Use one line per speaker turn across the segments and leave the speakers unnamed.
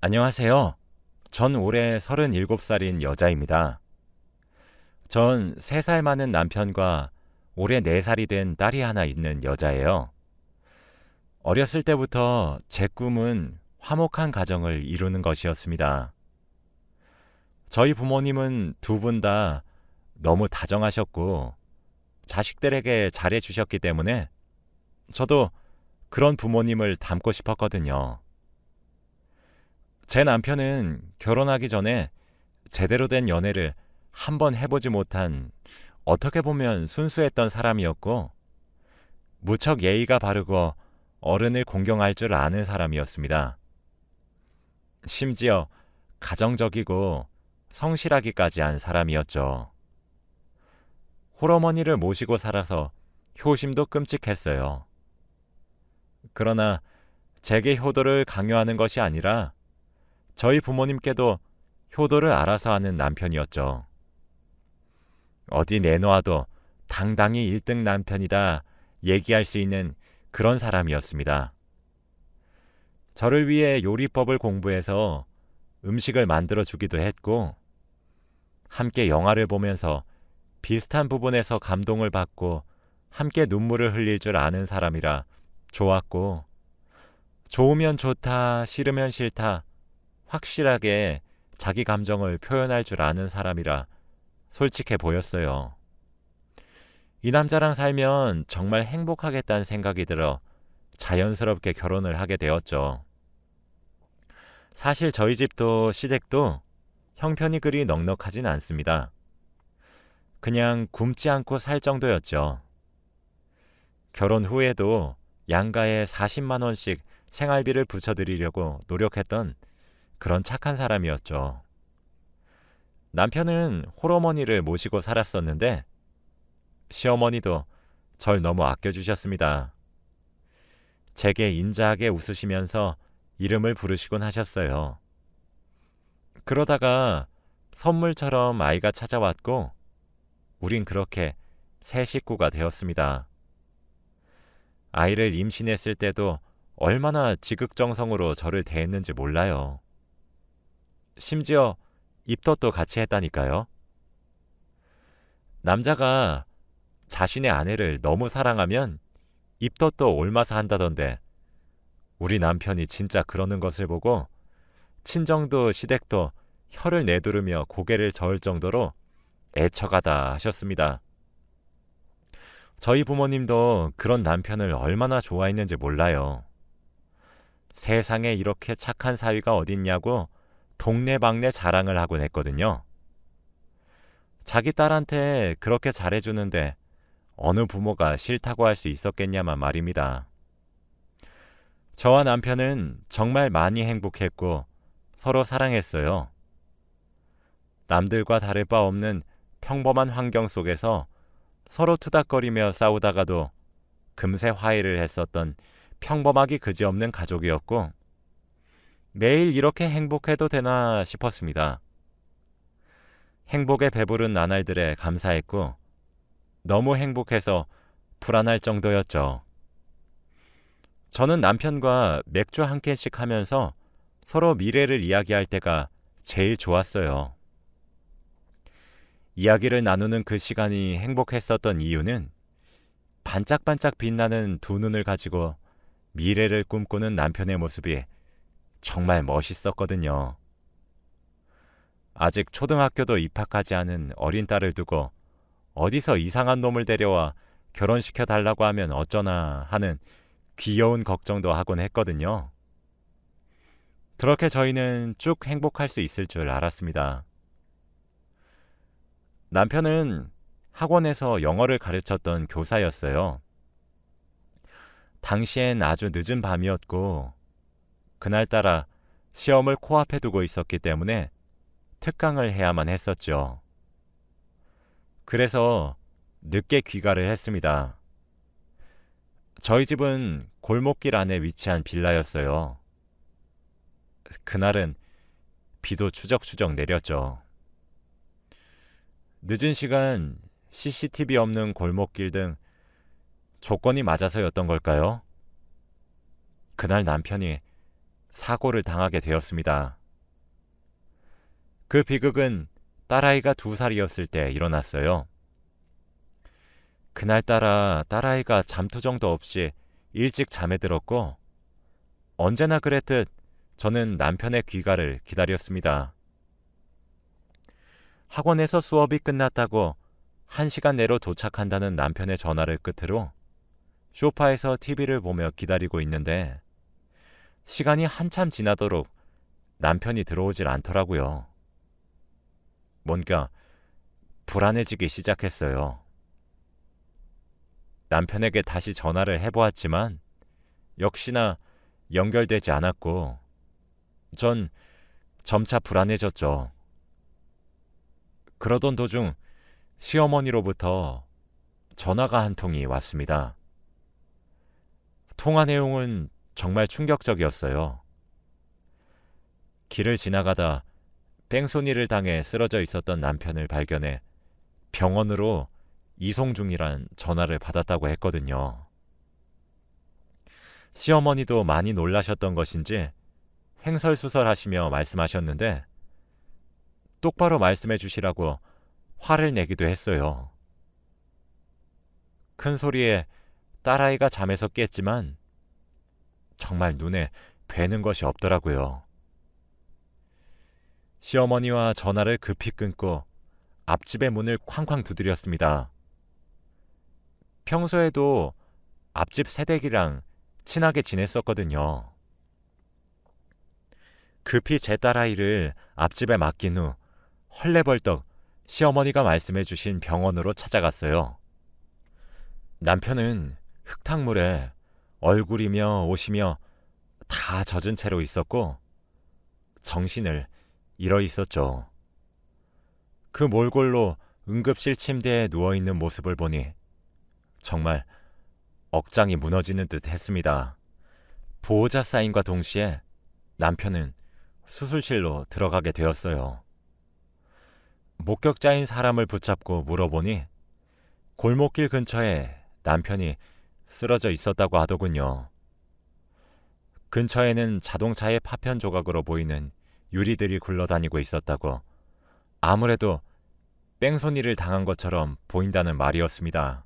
안녕하세요. 전 올해 37살인 여자입니다. 전 3살 많은 남편과 올해 4살이 된 딸이 하나 있는 여자예요. 어렸을 때부터 제 꿈은 화목한 가정을 이루는 것이었습니다. 저희 부모님은 두 분 다 너무 다정하셨고 자식들에게 잘해주셨기 때문에 저도 그런 부모님을 닮고 싶었거든요. 제 남편은 결혼하기 전에 제대로 된 연애를 한 번 해보지 못한 어떻게 보면 순수했던 사람이었고 무척 예의가 바르고 어른을 공경할 줄 아는 사람이었습니다. 심지어 가정적이고 성실하기까지 한 사람이었죠. 홀어머니를 모시고 살아서 효심도 끔찍했어요. 그러나 제게 효도를 강요하는 것이 아니라 저희 부모님께도 효도를 알아서 하는 남편이었죠. 어디 내놓아도 당당히 1등 남편이다 얘기할 수 있는 그런 사람이었습니다. 저를 위해 요리법을 공부해서 음식을 만들어 주기도 했고, 함께 영화를 보면서 비슷한 부분에서 감동을 받고 함께 눈물을 흘릴 줄 아는 사람이라 좋았고, 좋으면 좋다, 싫으면 싫다, 확실하게 자기 감정을 표현할 줄 아는 사람이라 솔직해 보였어요. 이 남자랑 살면 정말 행복하겠다는 생각이 들어 자연스럽게 결혼을 하게 되었죠. 사실 저희 집도 시댁도 형편이 그리 넉넉하진 않습니다. 그냥 굶지 않고 살 정도였죠. 결혼 후에도 양가에 40만 원씩 생활비를 붙여드리려고 노력했던 그런 착한 사람이었죠. 남편은 홀어머니를 모시고 살았었는데 시어머니도 절 너무 아껴주셨습니다. 제게 인자하게 웃으시면서 이름을 부르시곤 하셨어요. 그러다가 선물처럼 아이가 찾아왔고 우린 그렇게 새 식구가 되었습니다. 아이를 임신했을 때도 얼마나 지극정성으로 저를 대했는지 몰라요. 심지어 입덧도 같이 했다니까요. 남자가 자신의 아내를 너무 사랑하면 입덧도 옮아서 한다던데 우리 남편이 진짜 그러는 것을 보고 친정도 시댁도 혀를 내두르며 고개를 저을 정도로 애처가다 하셨습니다. 저희 부모님도 그런 남편을 얼마나 좋아했는지 몰라요. 세상에 이렇게 착한 사위가 어딨냐고 동네방네 자랑을 하곤 했거든요. 자기 딸한테 그렇게 잘해주는데 어느 부모가 싫다고 할 수 있었겠냐만 말입니다. 저와 남편은 정말 많이 행복했고 서로 사랑했어요. 남들과 다를 바 없는 평범한 환경 속에서 서로 투닥거리며 싸우다가도 금세 화해를 했었던 평범하기 그지없는 가족이었고 매일 이렇게 행복해도 되나 싶었습니다. 행복에 배부른 나날들에 감사했고 너무 행복해서 불안할 정도였죠. 저는 남편과 맥주 한 캔씩 하면서 서로 미래를 이야기할 때가 제일 좋았어요. 이야기를 나누는 그 시간이 행복했었던 이유는 반짝반짝 빛나는 두 눈을 가지고 미래를 꿈꾸는 남편의 모습이 정말 멋있었거든요. 아직 초등학교도 입학하지 않은 어린 딸을 두고 어디서 이상한 놈을 데려와 결혼시켜 달라고 하면 어쩌나 하는 귀여운 걱정도 하곤 했거든요. 그렇게 저희는 쭉 행복할 수 있을 줄 알았습니다. 남편은 학원에서 영어를 가르쳤던 교사였어요. 당시엔 아주 늦은 밤이었고 그날따라 시험을 코앞에 두고 있었기 때문에 특강을 해야만 했었죠. 그래서 늦게 귀가를 했습니다. 저희 집은 골목길 안에 위치한 빌라였어요. 그날은 비도 추적추적 내렸죠. 늦은 시간 CCTV 없는 골목길 등 조건이 맞아서였던 걸까요? 그날 남편이 사고를 당하게 되었습니다. 그 비극은 딸아이가 2살이었을 때 일어났어요. 그날따라 딸아이가 잠투정도 없이 일찍 잠에 들었고 언제나 그랬듯 저는 남편의 귀가를 기다렸습니다. 학원에서 수업이 끝났다고 1시간 내로 도착한다는 남편의 전화를 끝으로 소파에서 TV를 보며 기다리고 있는데 시간이 한참 지나도록 남편이 들어오질 않더라고요. 뭔가 불안해지기 시작했어요. 남편에게 다시 전화를 해보았지만 역시나 연결되지 않았고 전 점차 불안해졌죠. 그러던 도중 시어머니로부터 전화가 한 통이 왔습니다. 통화 내용은 정말 충격적이었어요. 길을 지나가다 뺑소니를 당해 쓰러져 있었던 남편을 발견해 병원으로 이송 중이란 전화를 받았다고 했거든요. 시어머니도 많이 놀라셨던 것인지 횡설수설하시며 말씀하셨는데 똑바로 말씀해 주시라고 화를 내기도 했어요. 큰 소리에 딸아이가 잠에서 깼지만 정말 눈에 뵈는 것이 없더라고요. 시어머니와 전화를 급히 끊고 앞집의 문을 쾅쾅 두드렸습니다. 평소에도 앞집 새댁이랑 친하게 지냈었거든요. 급히 제 딸아이를 앞집에 맡긴 후 헐레벌떡 시어머니가 말씀해 주신 병원으로 찾아갔어요. 남편은 흙탕물에 얼굴이며 옷이며 다 젖은 채로 있었고 정신을 잃어 있었죠. 그 몰골로 응급실 침대에 누워있는 모습을 보니 정말 억장이 무너지는 듯 했습니다. 보호자 사인과 동시에 남편은 수술실로 들어가게 되었어요. 목격자인 사람을 붙잡고 물어보니 골목길 근처에 남편이 쓰러져 있었다고 하더군요. 근처에는 자동차의 파편 조각으로 보이는 유리들이 굴러다니고 있었다고 아무래도 뺑소니를 당한 것처럼 보인다는 말이었습니다.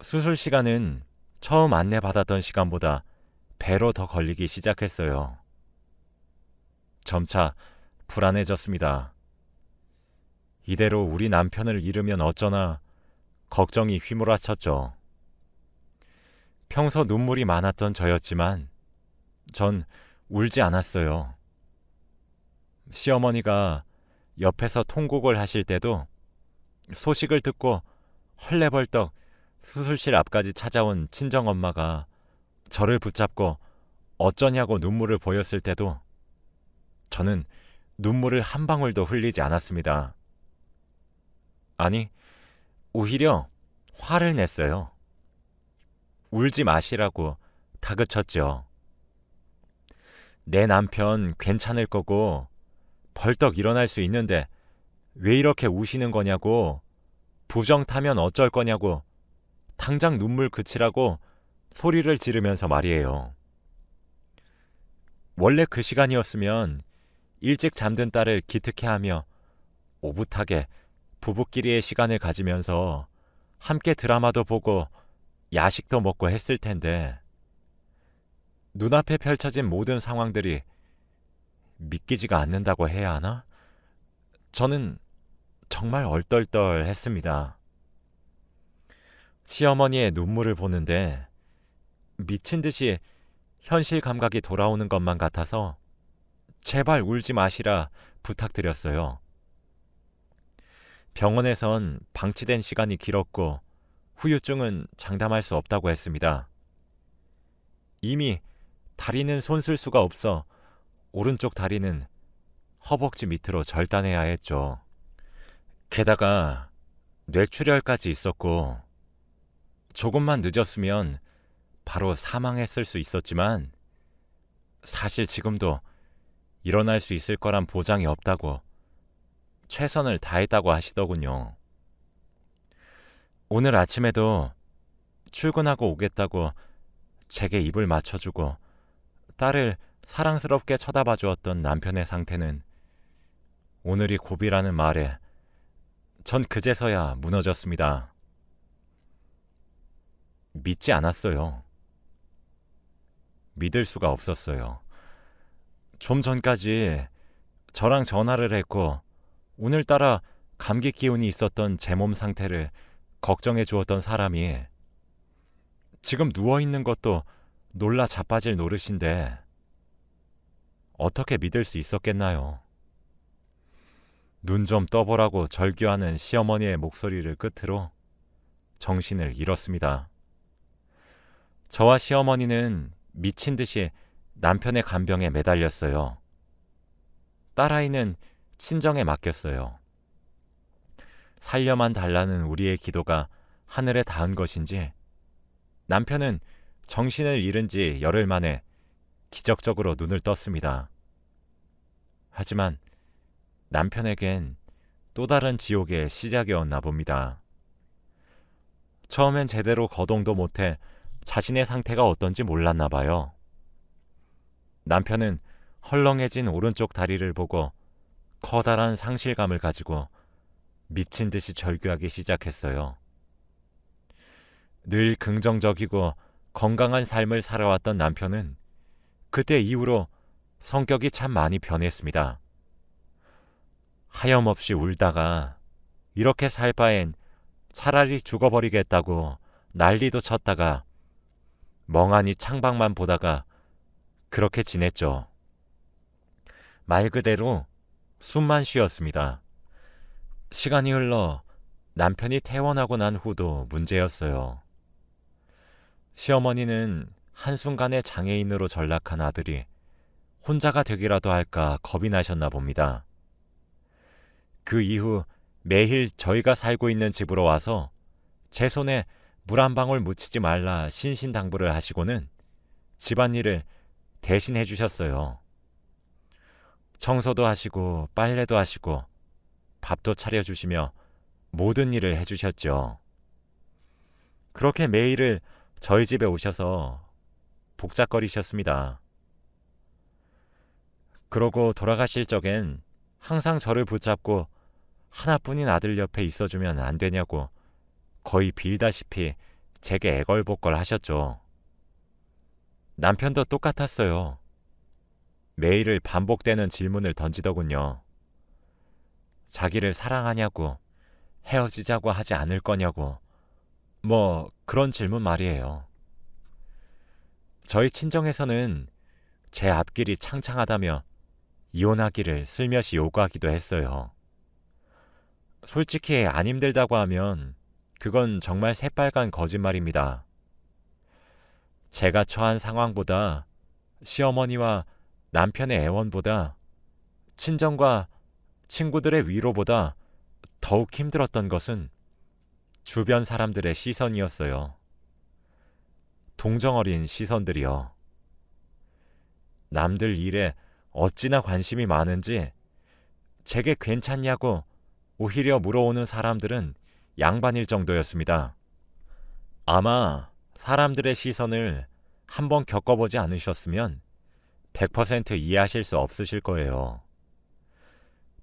수술 시간은 처음 안내받았던 시간보다 배로 더 걸리기 시작했어요. 점차 불안해졌습니다. 이대로 우리 남편을 잃으면 어쩌나 걱정이 휘몰아쳤죠. 평소 눈물이 많았던 저였지만 전 울지 않았어요. 시어머니가 옆에서 통곡을 하실 때도 소식을 듣고 헐레벌떡 수술실 앞까지 찾아온 친정엄마가 저를 붙잡고 어쩌냐고 눈물을 보였을 때도 저는 눈물을 한 방울도 흘리지 않았습니다. 아니, 오히려 화를 냈어요. 울지 마시라고 다그쳤죠. 내 남편 괜찮을 거고 벌떡 일어날 수 있는데 왜 이렇게 우시는 거냐고, 부정 타면 어쩔 거냐고 당장 눈물 그치라고 소리를 지르면서 말이에요. 원래 그 시간이었으면 일찍 잠든 딸을 기특해하며 오붓하게 부부끼리의 시간을 가지면서 함께 드라마도 보고 야식도 먹고 했을 텐데 눈앞에 펼쳐진 모든 상황들이 믿기지가 않는다고 해야 하나? 저는 정말 얼떨떨했습니다. 시어머니의 눈물을 보는데 미친 듯이 현실 감각이 돌아오는 것만 같아서 제발 울지 마시라 부탁드렸어요. 병원에선 방치된 시간이 길었고 후유증은 장담할 수 없다고 했습니다. 이미 다리는 손 쓸 수가 없어 오른쪽 다리는 허벅지 밑으로 절단해야 했죠. 게다가 뇌출혈까지 있었고 조금만 늦었으면 바로 사망했을 수 있었지만 사실 지금도 일어날 수 있을 거란 보장이 없다고 최선을 다했다고 하시더군요. 오늘 아침에도 출근하고 오겠다고 제게 입을 맞춰주고 딸을 사랑스럽게 쳐다봐 주었던 남편의 상태는 오늘이 고비라는 말에 전 그제서야 무너졌습니다. 믿지 않았어요. 믿을 수가 없었어요. 좀 전까지 저랑 전화를 했고 오늘따라 감기 기운이 있었던 제 몸 상태를 걱정해 주었던 사람이 지금 누워있는 것도 놀라 자빠질 노릇인데 어떻게 믿을 수 있었겠나요? 눈 좀 떠보라고 절규하는 시어머니의 목소리를 끝으로 정신을 잃었습니다. 저와 시어머니는 미친 듯이 남편의 간병에 매달렸어요. 딸아이는 친정에 맡겼어요. 살려만 달라는 우리의 기도가 하늘에 닿은 것인지 남편은 정신을 잃은 지 열흘 만에 기적적으로 눈을 떴습니다. 하지만 남편에겐 또 다른 지옥의 시작이었나 봅니다. 처음엔 제대로 거동도 못해 자신의 상태가 어떤지 몰랐나 봐요. 남편은 헐렁해진 오른쪽 다리를 보고 커다란 상실감을 가지고 미친 듯이 절규하기 시작했어요. 늘 긍정적이고 건강한 삶을 살아왔던 남편은 그때 이후로 성격이 참 많이 변했습니다. 하염없이 울다가 이렇게 살 바엔 차라리 죽어버리겠다고 난리도 쳤다가 멍하니 창밖만 보다가 그렇게 지냈죠. 말 그대로 숨만 쉬었습니다. 시간이 흘러 남편이 퇴원하고 난 후도 문제였어요. 시어머니는 한순간에 장애인으로 전락한 아들이 혼자가 되기라도 할까 겁이 나셨나 봅니다. 그 이후 매일 저희가 살고 있는 집으로 와서 제 손에 물 한 방울 묻히지 말라 신신당부를 하시고는 집안일을 대신 해주셨어요. 청소도 하시고 빨래도 하시고 밥도 차려주시며 모든 일을 해주셨죠. 그렇게 매일을 저희 집에 오셔서 복작거리셨습니다. 그러고 돌아가실 적엔 항상 저를 붙잡고 하나뿐인 아들 옆에 있어주면 안 되냐고 거의 빌다시피 제게 애걸복걸 하셨죠. 남편도 똑같았어요. 매일을 반복되는 질문을 던지더군요. 자기를 사랑하냐고, 헤어지자고 하지 않을 거냐고, 뭐 그런 질문 말이에요. 저희 친정에서는 제 앞길이 창창하다며 이혼하기를 슬며시 요구하기도 했어요. 솔직히 안 힘들다고 하면 그건 정말 새빨간 거짓말입니다. 제가 처한 상황보다 시어머니와 남편의 애원보다 친정과 친구들의 위로보다 더욱 힘들었던 것은 주변 사람들의 시선이었어요. 동정어린 시선들이요. 남들 일에 어찌나 관심이 많은지 제게 괜찮냐고 오히려 물어오는 사람들은 양반일 정도였습니다. 아마 사람들의 시선을 한번 겪어보지 않으셨으면 100% 이해하실 수 없으실 거예요.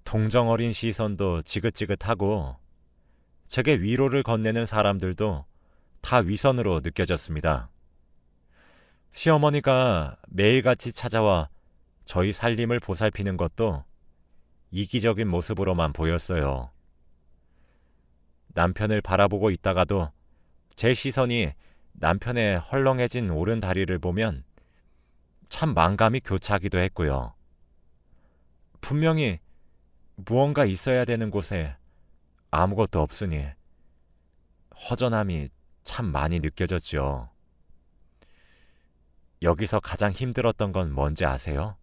동정어린 시선도 지긋지긋하고 제게 위로를 건네는 사람들도 다 위선으로 느껴졌습니다. 시어머니가 매일같이 찾아와 저희 살림을 보살피는 것도 이기적인 모습으로만 보였어요. 남편을 바라보고 있다가도 제 시선이 남편의 헐렁해진 오른 다리를 보면 참 만감이 교차하기도 했고요. 분명히 무언가 있어야 되는 곳에 아무것도 없으니 허전함이 참 많이 느껴졌죠. 여기서 가장 힘들었던 건 뭔지 아세요?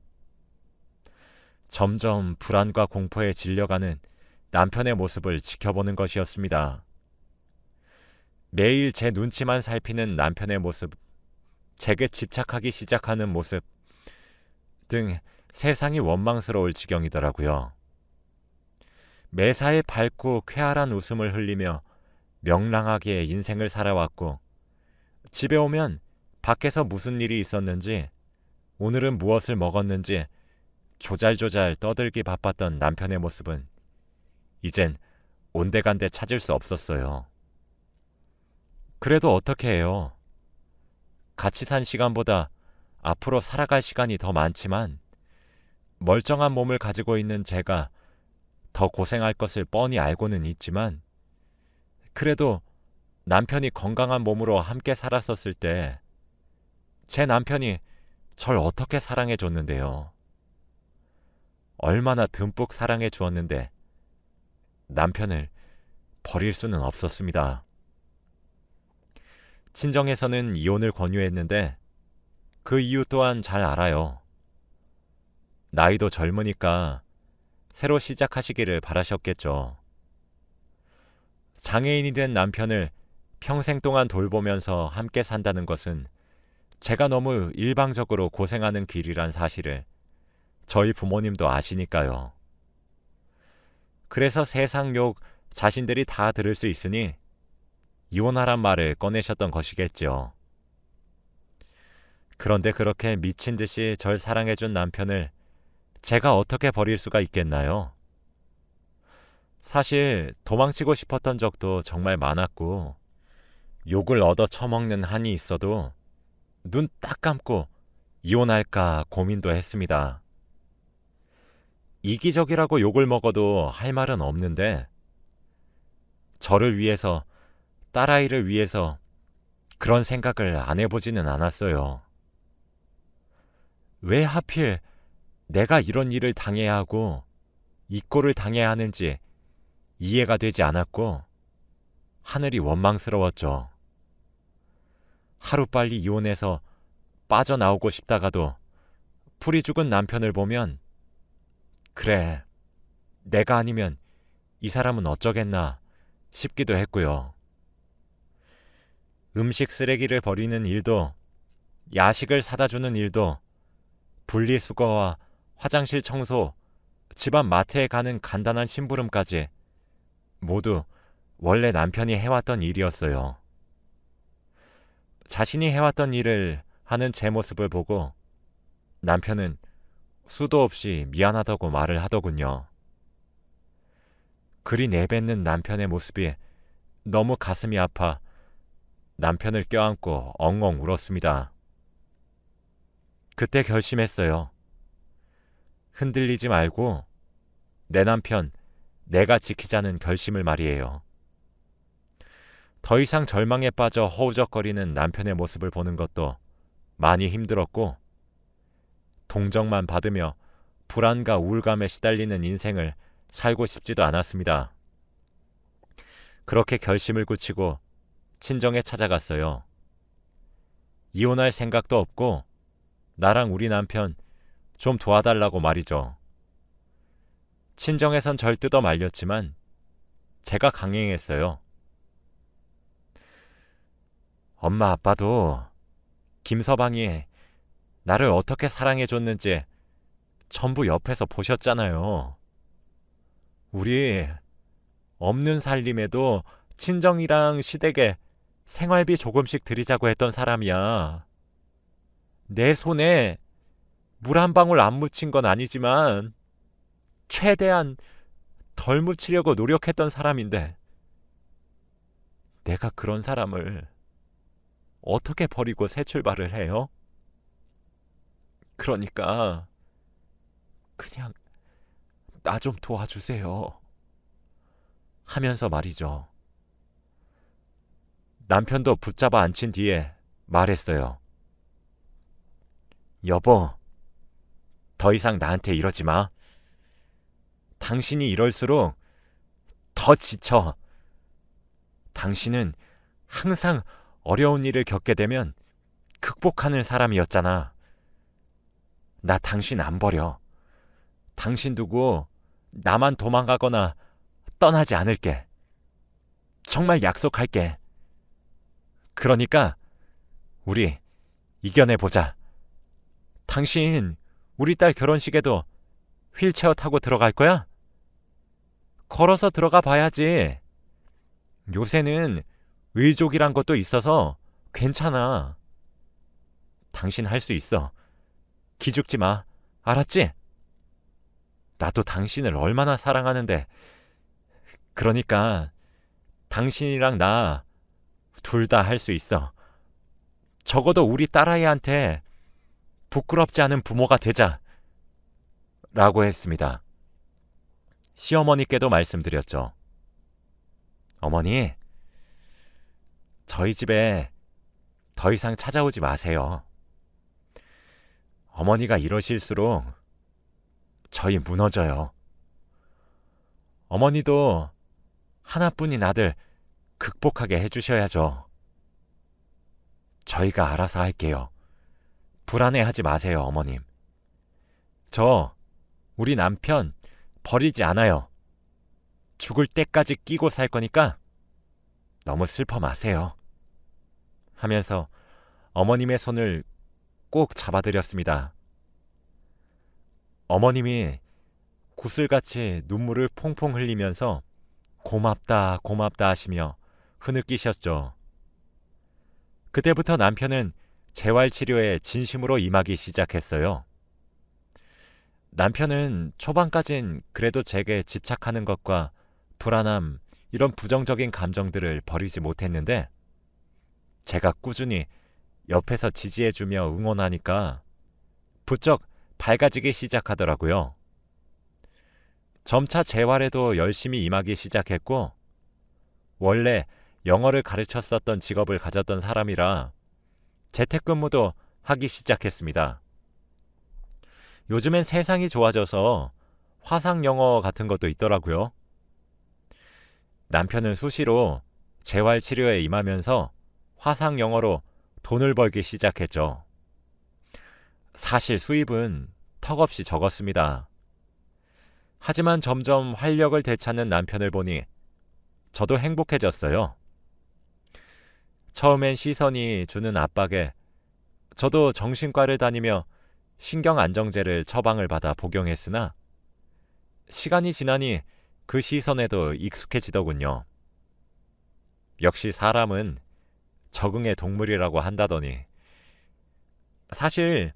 점점 불안과 공포에 질려가는 남편의 모습을 지켜보는 것이었습니다. 매일 제 눈치만 살피는 남편의 모습, 제게 집착하기 시작하는 모습 등 세상이 원망스러울 지경이더라고요. 매사에 밝고 쾌활한 웃음을 흘리며 명랑하게 인생을 살아왔고 집에 오면 밖에서 무슨 일이 있었는지 오늘은 무엇을 먹었는지 조잘조잘 떠들기 바빴던 남편의 모습은 이젠 온데간데 찾을 수 없었어요. 그래도 어떻게 해요? 같이 산 시간보다 앞으로 살아갈 시간이 더 많지만 멀쩡한 몸을 가지고 있는 제가 더 고생할 것을 뻔히 알고는 있지만 그래도 남편이 건강한 몸으로 함께 살았었을 때 제 남편이 절 어떻게 사랑해 줬는데요. 얼마나 듬뿍 사랑해 주었는데 남편을 버릴 수는 없었습니다. 친정에서는 이혼을 권유했는데 그 이유 또한 잘 알아요. 나이도 젊으니까 새로 시작하시기를 바라셨겠죠. 장애인이 된 남편을 평생 동안 돌보면서 함께 산다는 것은 제가 너무 일방적으로 고생하는 길이란 사실을 저희 부모님도 아시니까요. 그래서 세상 욕 자신들이 다 들을 수 있으니 이혼하란 말을 꺼내셨던 것이겠죠. 그런데 그렇게 미친 듯이 절 사랑해준 남편을 제가 어떻게 버릴 수가 있겠나요? 사실 도망치고 싶었던 적도 정말 많았고 욕을 얻어 처먹는 한이 있어도 눈 딱 감고 이혼할까 고민도 했습니다. 이기적이라고 욕을 먹어도 할 말은 없는데 저를 위해서, 딸아이를 위해서 그런 생각을 안 해보지는 않았어요. 왜 하필 내가 이런 일을 당해야 하고 이 꼴을 당해야 하는지 이해가 되지 않았고 하늘이 원망스러웠죠. 하루빨리 이혼해서 빠져나오고 싶다가도 풀이 죽은 남편을 보면 그래, 내가 아니면 이 사람은 어쩌겠나 싶기도 했고요. 음식 쓰레기를 버리는 일도, 야식을 사다 주는 일도, 분리수거와 화장실 청소, 집안 마트에 가는 간단한 심부름까지 모두 원래 남편이 해왔던 일이었어요. 자신이 해왔던 일을 하는 제 모습을 보고 남편은 수도 없이 미안하다고 말을 하더군요. 그리 내뱉는 남편의 모습이 너무 가슴이 아파 남편을 껴안고 엉엉 울었습니다. 그때 결심했어요. 흔들리지 말고 내 남편, 내가 지키자는 결심을 말이에요. 더 이상 절망에 빠져 허우적거리는 남편의 모습을 보는 것도 많이 힘들었고 동정만 받으며 불안과 우울감에 시달리는 인생을 살고 싶지도 않았습니다. 그렇게 결심을 굳히고 친정에 찾아갔어요. 이혼할 생각도 없고 나랑 우리 남편 좀 도와달라고 말이죠. 친정에선 절 뜯어 말렸지만 제가 강행했어요. 엄마 아빠도 김서방이 나를 어떻게 사랑해줬는지 전부 옆에서 보셨잖아요. 우리 없는 살림에도 친정이랑 시댁에 생활비 조금씩 드리자고 했던 사람이야. 내 손에 물 한 방울 안 묻힌 건 아니지만 최대한 덜 묻히려고 노력했던 사람인데 내가 그런 사람을 어떻게 버리고 새 출발을 해요? 그러니까 그냥 나 좀 도와주세요. 하면서 말이죠. 남편도 붙잡아 앉힌 뒤에 말했어요. 여보, 더 이상 나한테 이러지 마. 당신이 이럴수록 더 지쳐. 당신은 항상 어려운 일을 겪게 되면 극복하는 사람이었잖아. 나 당신 안 버려. 당신 두고 나만 도망가거나 떠나지 않을게. 정말 약속할게. 그러니까 우리 이겨내보자. 당신 우리 딸 결혼식에도 휠체어 타고 들어갈 거야? 걸어서 들어가 봐야지. 요새는 의족이란 것도 있어서 괜찮아. 당신 할 수 있어. 기죽지 마. 알았지? 나도 당신을 얼마나 사랑하는데. 그러니까 당신이랑 나 둘 다 할 수 있어. 적어도 우리 딸아이한테 부끄럽지 않은 부모가 되자. 라고 했습니다. 시어머니께도 말씀드렸죠. 어머니, 저희 집에 더 이상 찾아오지 마세요. 어머니가 이러실수록 저희 무너져요. 어머니도 하나뿐인 아들 극복하게 해주셔야죠. 저희가 알아서 할게요. 불안해하지 마세요, 어머님. 우리 남편 버리지 않아요. 죽을 때까지 끼고 살 거니까 너무 슬퍼 마세요. 하면서 어머님의 손을 꼭 잡아드렸습니다. 어머님이 구슬같이 눈물을 퐁퐁 흘리면서 고맙다, 고맙다 하시며 흐느끼셨죠. 그때부터 남편은 재활치료에 진심으로 임하기 시작했어요. 남편은 초반까진 그래도 제게 집착하는 것과 불안함, 이런 부정적인 감정들을 버리지 못했는데 제가 꾸준히 옆에서 지지해주며 응원하니까 부쩍 밝아지기 시작하더라고요. 점차 재활에도 열심히 임하기 시작했고 원래 영어를 가르쳤었던 직업을 가졌던 사람이라 재택근무도 하기 시작했습니다. 요즘엔 세상이 좋아져서 화상 영어 같은 것도 있더라고요. 남편은 수시로 재활치료에 임하면서 화상 영어로 돈을 벌기 시작했죠. 사실 수입은 턱없이 적었습니다. 하지만 점점 활력을 되찾는 남편을 보니 저도 행복해졌어요. 처음엔 시선이 주는 압박에 저도 정신과를 다니며 신경안정제를 처방을 받아 복용했으나 시간이 지나니 그 시선에도 익숙해지더군요. 역시 사람은 적응의 동물이라고 한다더니 사실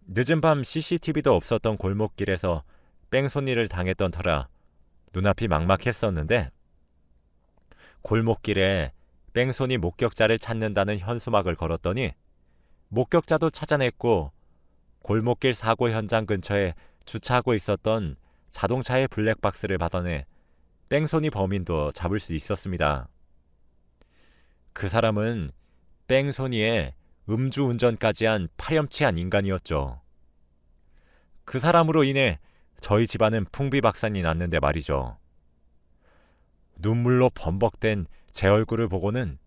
늦은 밤 CCTV도 없었던 골목길에서 뺑소니를 당했던 터라 눈앞이 막막했었는데 골목길에 뺑소니 목격자를 찾는다는 현수막을 걸었더니 목격자도 찾아냈고 골목길 사고 현장 근처에 주차하고 있었던 자동차의 블랙박스를 받아내 뺑소니 범인도 잡을 수 있었습니다. 그 사람은 뺑소니에 음주운전까지 한 파렴치한 인간이었죠. 그 사람으로 인해 저희 집안은 풍비박산이 났는데 말이죠. 눈물로 범벅된 제 얼굴을 보고는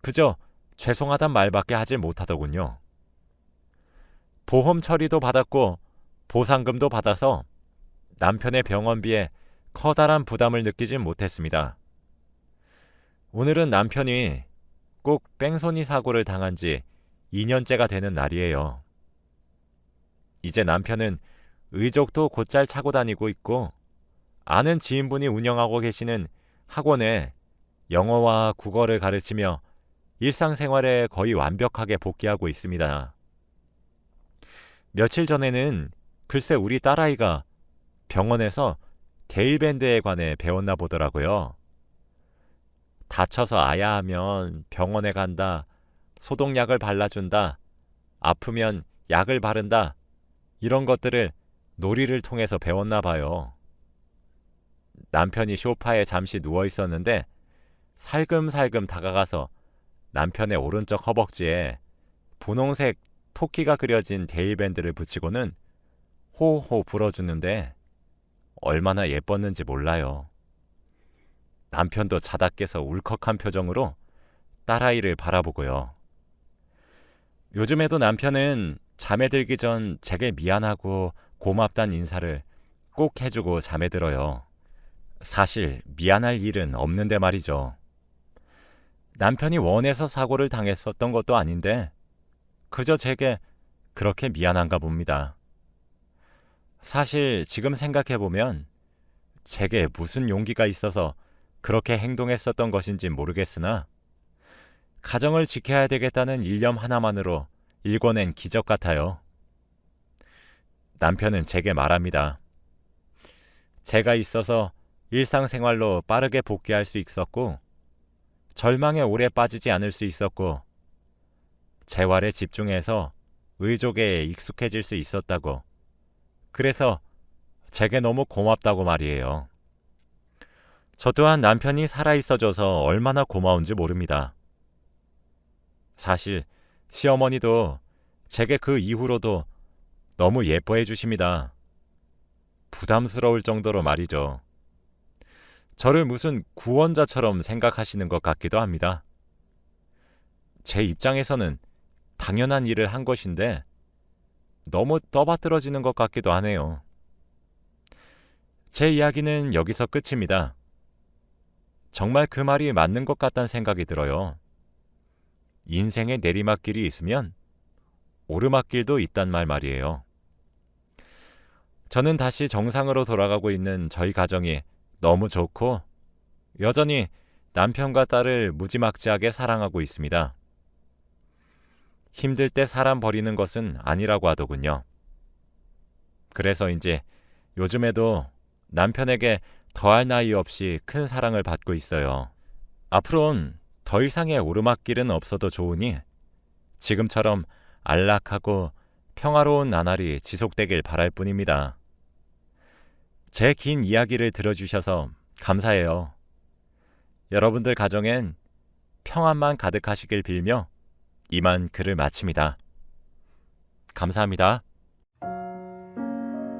그저 죄송하단 말밖에 하질 못하더군요. 보험 처리도 받았고 보상금도 받아서 남편의 병원비에 커다란 부담을 느끼진 못했습니다. 오늘은 남편이 꼭 뺑소니 사고를 당한 지 2년째가 되는 날이에요. 이제 남편은 의족도 곧잘 차고 다니고 있고 아는 지인분이 운영하고 계시는 학원에 영어와 국어를 가르치며 일상생활에 거의 완벽하게 복귀하고 있습니다. 며칠 전에는 글쎄 우리 딸아이가 병원에서 데일밴드에 관해 배웠나 보더라고요. 다쳐서 아야하면 병원에 간다, 소독약을 발라준다, 아프면 약을 바른다, 이런 것들을 놀이를 통해서 배웠나 봐요. 남편이 소파에 잠시 누워 있었는데 살금살금 다가가서 남편의 오른쪽 허벅지에 분홍색 토끼가 그려진 데일밴드를 붙이고는 호호 불어주는데 얼마나 예뻤는지 몰라요. 남편도 자다 깨서 울컥한 표정으로 딸아이를 바라보고요. 요즘에도 남편은 잠에 들기 전 제게 미안하고 고맙다는 인사를 꼭 해주고 잠에 들어요. 사실 미안할 일은 없는데 말이죠. 남편이 원해서 사고를 당했었던 것도 아닌데 그저 제게 그렇게 미안한가 봅니다. 사실 지금 생각해보면 제게 무슨 용기가 있어서 그렇게 행동했었던 것인지 모르겠으나 가정을 지켜야 되겠다는 일념 하나만으로 일궈낸 기적 같아요. 남편은 제게 말합니다. 제가 있어서 일상생활로 빠르게 복귀할 수 있었고, 절망에 오래 빠지지 않을 수 있었고, 재활에 집중해서 의족에 익숙해질 수 있었다고. 그래서 제게 너무 고맙다고 말이에요. 저 또한 남편이 살아있어줘서 얼마나 고마운지 모릅니다. 사실 시어머니도 제게 그 이후로도 너무 예뻐해 주십니다. 부담스러울 정도로 말이죠. 저를 무슨 구원자처럼 생각하시는 것 같기도 합니다. 제 입장에서는 당연한 일을 한 것인데 너무 떠받들어지는 것 같기도 하네요. 제 이야기는 여기서 끝입니다. 정말 그 말이 맞는 것 같다는 생각이 들어요. 인생에 내리막길이 있으면 오르막길도 있단 말이에요. 저는 다시 정상으로 돌아가고 있는 저희 가정이 너무 좋고 여전히 남편과 딸을 무지막지하게 사랑하고 있습니다. 힘들 때 사람 버리는 것은 아니라고 하더군요. 그래서 이제 요즘에도 남편에게 더할 나위 없이 큰 사랑을 받고 있어요. 앞으로는 더 이상의 오르막길은 없어도 좋으니 지금처럼 안락하고 평화로운 나날이 지속되길 바랄 뿐입니다. 제 긴 이야기를 들어주셔서 감사해요. 여러분들 가정엔 평안만 가득하시길 빌며 이만 글을 마칩니다. 감사합니다.